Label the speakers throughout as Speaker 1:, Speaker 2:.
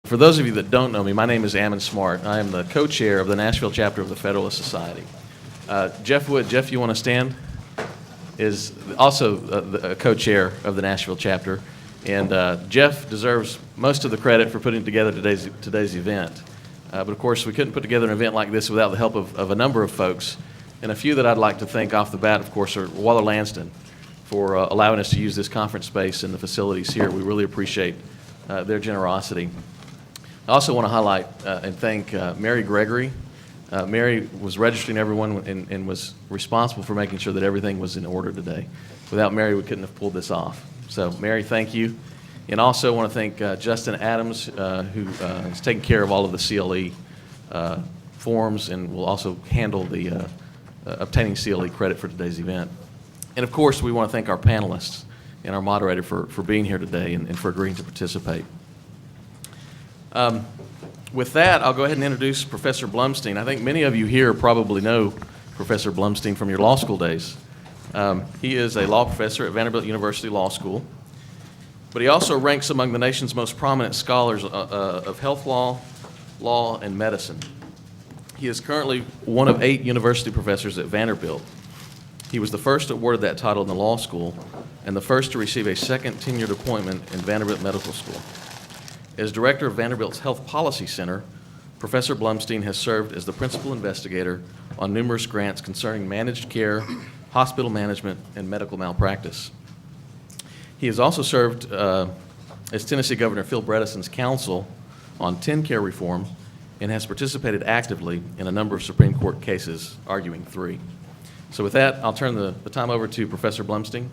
Speaker 1: For those of you that don't know me, my name is Ammon Smartt. I am the co-chair of the Nashville chapter of the Federalist Society. Jeff Wood, Jeff, you want to stand? Is also the co-chair of the Nashville chapter. And Jeff deserves most of the credit for putting together today's event. But of course, we couldn't put together an event like this without the help of a number of folks. And a few that I'd like to thank off the bat, of course, are Lansden for allowing us to use this conference space and the facilities here. We really appreciate their generosity. I also want to highlight and thank Mary Gregory. Mary was registering everyone and was responsible for making sure that everything was in order today. Without Mary, we couldn't have pulled this off. So, Mary, thank you. And also want to thank Justin Adams, who is taking care of all of the CLE forms and will also handle the obtaining CLE credit for today's event. And, of course, we want to thank our panelists and our moderator for being here today and for agreeing to participate. With that, I'll go ahead and introduce Professor Blumstein. I think many of you here probably know Professor Blumstein from your law school days. He is a law professor at Vanderbilt University Law School, but he also ranks among the nation's most prominent scholars of health law, and medicine. He is currently one of 8 university professors at Vanderbilt. He was the first awarded that title in the law school and the first to receive a second tenured appointment in Vanderbilt Medical School. As director of Vanderbilt's Health Policy Center, Professor Blumstein has served as the principal investigator on numerous grants concerning managed care, hospital management, and medical malpractice. He has also served as Tennessee Governor Phil Bredesen's counsel on TennCare reform and has participated actively in a number of Supreme Court cases, arguing 3. So with that, I'll turn the time over to Professor Blumstein.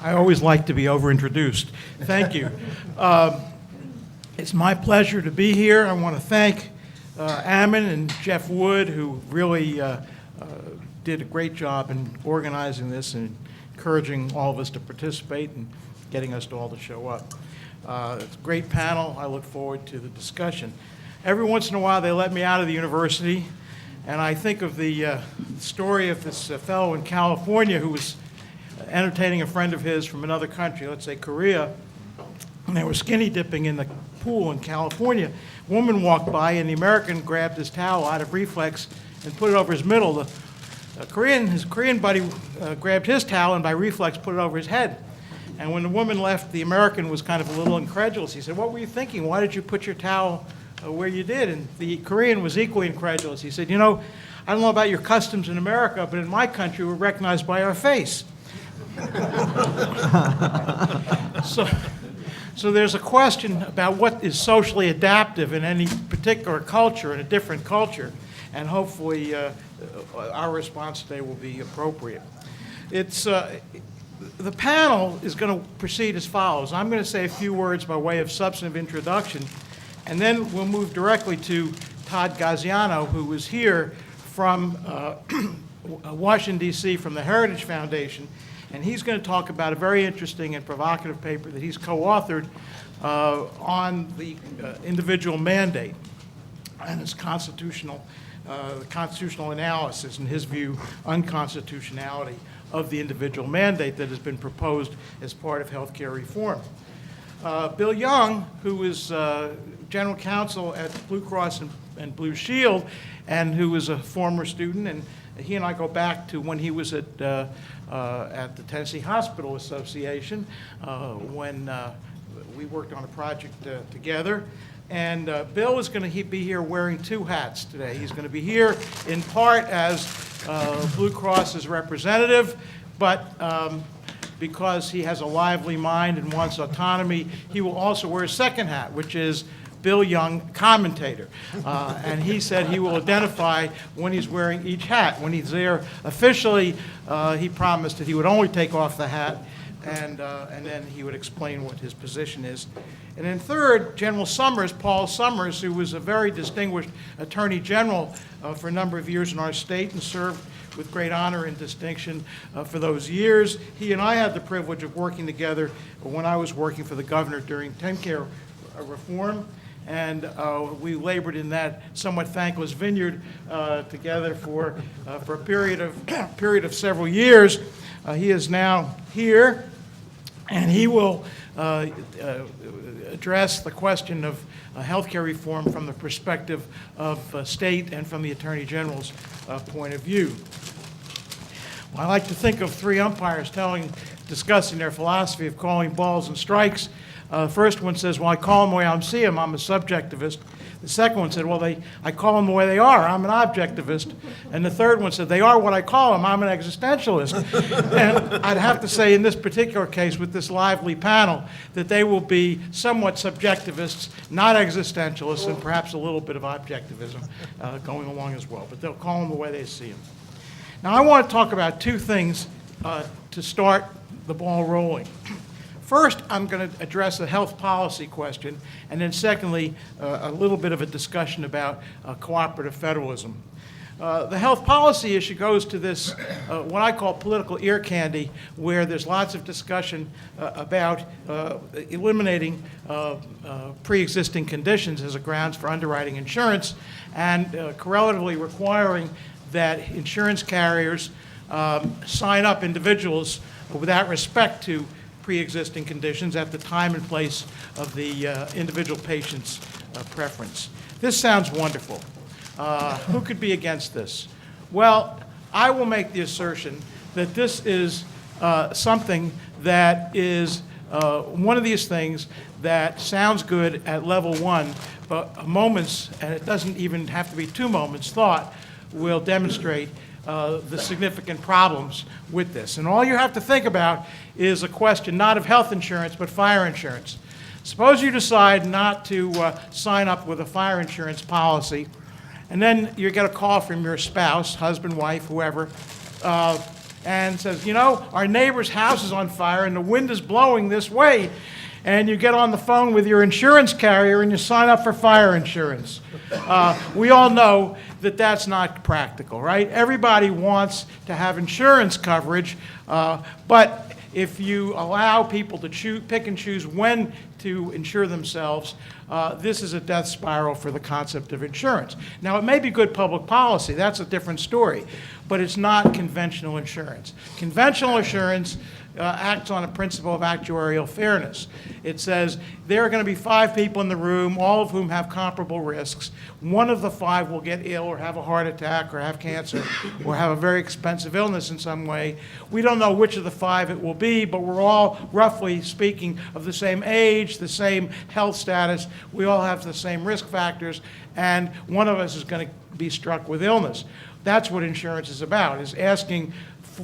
Speaker 2: I always like to be over-introduced. Thank you. It's my pleasure to be here. I want to thank Ammon and Jeff Wood, who really did a great job in organizing this and encouraging all of us to participate and getting us to all to show up. It's a great panel. I look forward to the discussion. Every once in a while, they let me out of the university, and I think of the story of this fellow in California who was entertaining a friend of his from another country, let's say Korea, and they were skinny dipping in the pool in California. A woman walked by, and the American grabbed his towel out of reflex and put it over his middle. His Korean buddy grabbed his towel and by reflex put it over his head. And when the woman left, the American was kind of a little incredulous. He said, "What were you thinking? Why did you put your towel where you did?" And the Korean was equally incredulous. He said, "You know, I don't know about your customs in America, but in my country, we're recognized by our face." So there's a question about what is socially adaptive in any particular culture, in a different culture, and hopefully our response today will be appropriate. The panel is going to proceed as follows. I'm going to say a few words by way of substantive introduction, and then we'll move directly to Todd Gaziano, who is here from Washington, D.C., from the Heritage Foundation. And he's going to talk about a very interesting and provocative paper that he's co-authored on the individual mandate and its constitutional analysis, in his view, unconstitutionality of the individual mandate that has been proposed as part of health care reform. Bill Young, who is general counsel at BlueCross and BlueShield, and who is a former student, and he and I go back to when he was at the Tennessee Hospital Association when we worked on a project together. And Bill is going to be here wearing 2 hats today. He's going to be here in part as Blue Cross's representative, but because he has a lively mind and wants autonomy, he will also wear a second hat, which is Bill Young, commentator. And he said he will identify when he's wearing each hat. When he's there officially, he promised that he would only take off the hat, and then he would explain what his position is. And then third, General Summers, Paul Summers, who was a very distinguished Attorney General for a number of years in our state and served with great honor and distinction for those years. He and I had the privilege of working together when I was working for the governor during TennCare reform. And we labored in that somewhat thankless vineyard together for a period of several years. He is now here, and he will address the question of healthcare reform from the perspective of state and from the Attorney General's point of view. Well, I like to think of three umpires discussing their philosophy of calling balls and strikes. The first one says, well, I call them the way I see them, I'm a subjectivist. The second one said, well, I call them the way they are, I'm an objectivist. And the third one said, they are what I call them, I'm an existentialist. And I'd have to say in this particular case with this lively panel that they will be somewhat subjectivists, not existentialists, and perhaps a little bit of objectivism going along as well. But they'll call them the way they see them. Now I want to talk about two things to start the ball rolling. First, I'm going to address a health policy question, and then secondly, a little bit of a discussion about cooperative federalism. The health policy issue goes to this, what I call political ear candy, where there's lots of discussion about eliminating pre-existing conditions as a grounds for underwriting insurance, and correlatively requiring that insurance carriers sign up individuals without respect to pre-existing conditions at the time and place of the individual patient's preference. This sounds wonderful. Who could be against this? Well, I will make the assertion that this is something that is one of these things that sounds good at level one, but a moment's, and it doesn't even have to be 2 moments, thought will demonstrate the significant problems with this. And all you have to think about is a question not of health insurance, but fire insurance. Suppose you decide not to sign up with a fire insurance policy, and then you get a call from your spouse, husband, wife, whoever, and says, you know, our neighbor's house is on fire and the wind is blowing this way. And you get on the phone with your insurance carrier and you sign up for fire insurance. We all know that that's not practical, right? Everybody wants to have insurance coverage, but if you allow people to pick and choose when to insure themselves, this is a death spiral for the concept of insurance. Now, it may be good public policy, that's a different story, but it's not conventional insurance. Conventional insurance acts on a principle of actuarial fairness. It says there are going to be 5 people in the room, all of whom have comparable risks. One of the 5 will get ill or have a heart attack or have cancer or have a very expensive illness in some way. We don't know which of the 5 it will be, but we're all, roughly speaking, of the same age, the same health status. We all have the same risk factors, and one of us is going to be struck with illness. That's what insurance is about, is asking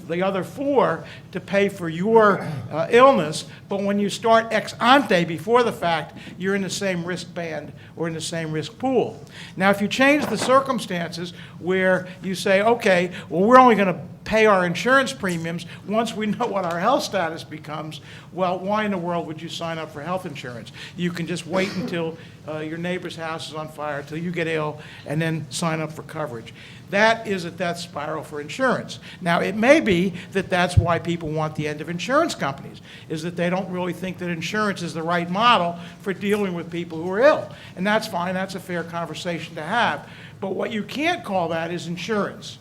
Speaker 2: the other 4 to pay for your illness, but when you start ex ante before the fact, you're in the same risk band or in the same risk pool. Now, if you change the circumstances where you say, okay, well, we're only going to pay our insurance premiums once we know what our health status becomes, well, why in the world would you sign up for health insurance? You can just wait until your neighbor's house is on fire, till you get ill, and then sign up for coverage. That is a death spiral for insurance. Now, it may be that that's why people want the end of insurance companies, is that they don't really think that insurance is the right model for dealing with people who are ill. And that's fine, that's a fair conversation to have. But what you can't call that is insurance.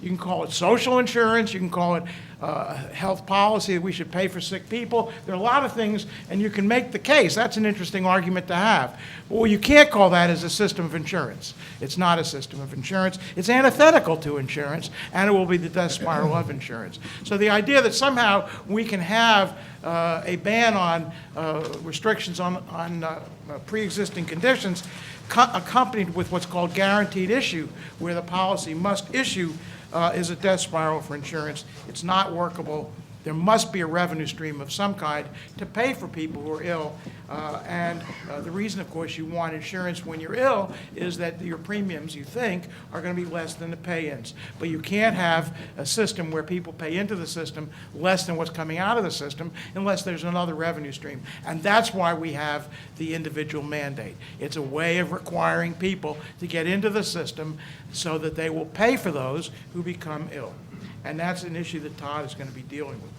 Speaker 2: You can call it social insurance, you can call it health policy, that we should pay for sick people. There are a lot of things, and you can make the case. That's an interesting argument to have. But what you can't call that is a system of insurance. It's not a system of insurance. It's antithetical to insurance, and it will be the death spiral of insurance. So the idea that somehow we can have a ban on restrictions on pre-existing conditions accompanied with what's called guaranteed issue, where the policy must issue, is a death spiral for insurance. It's not workable. There must be a revenue stream of some kind to pay for people who are ill. And the reason, of course, you want insurance when you're ill is that your premiums, you think, are going to be less than the pay-ins. But you can't have a system where people pay into the system less than what's coming out of the system unless there's another revenue stream. And that's why we have the individual mandate. It's a way of requiring people to get into the system so that they will pay for those who become ill. And that's an issue that Todd is going to be dealing with.